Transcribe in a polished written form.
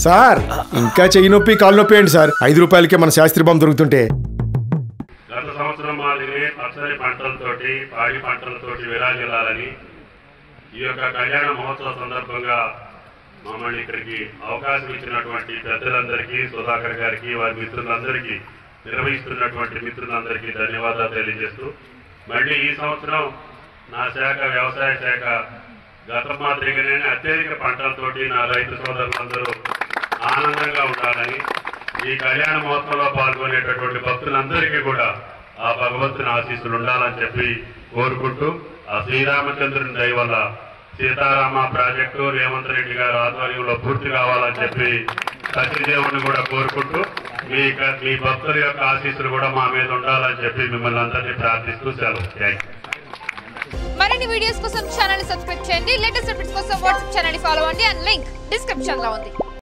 Sir ఇంకా చెయ్యి నొప్పి కాలు నొప్పి ఏంటి సార్? 5 రూపాయలకే మన శాస్త్రి బాంబు దొరుకుతుంటే. గత సంవత్సరం మాదిరి పచ్చని పంటలతోటి పాడి పంటలతోటి విరాజిల్లాలని ఈ యొక్క కళ్యాణ మహోత్సవ సందర్భంగా మమ్మల్ని ఇక్కడికి అవకాశం ఇచ్చినటువంటి పెద్దలందరికీ, సుధాకర్ గారికి, వారి మిత్రులందరికీ, నిర్వహిస్తున్నటువంటి మిత్రులందరికీ ధన్యవాదాలు తెలియజేస్తూ, మళ్ళీ ఈ సంవత్సరం నా శాఖ వ్యవసాయ శాఖ గత మాదిరిగానే అత్యధిక పంటలతోటి నా రైతు సోదరులందరూ ఆనందంగా ఉండాలని, ఈ కళ్యాణ మహోత్సవంలో పాల్గొనేటటువంటి భక్తులందరికీ కూడా ఆ భగవంతుని ఆశీస్సులు ఉండాలని చెప్పి కోరుకుంటూ, ఆ శ్రీరామచంద్రుని దయ వల్ల సీతారామ ప్రాజెక్టు రేవంత్ రెడ్డి గారి ఆధ్వర్యంలో పూర్తి కావాలని చెప్పి సత్యదేవుని కూడా కోరుకుంటూ, మీ భక్తుల యొక్క ఆశీస్సులు కూడా మా మీద ఉండాలని చెప్పి మిమ్మల్ని అందరినీ ప్రార్థిస్తూ సెలవు. మరిన్ని వీడియోస్ కోసం ఛానల్ సబ్స్క్రైబ్ చేయండి. లేటెస్ట్ అప్డేట్స్ కోసం వాట్సాప్ ఛానల్ ఫాలో అవ్వండి. అండ్ లింక్ డిస్క్రిప్షన్ లో ఉంది.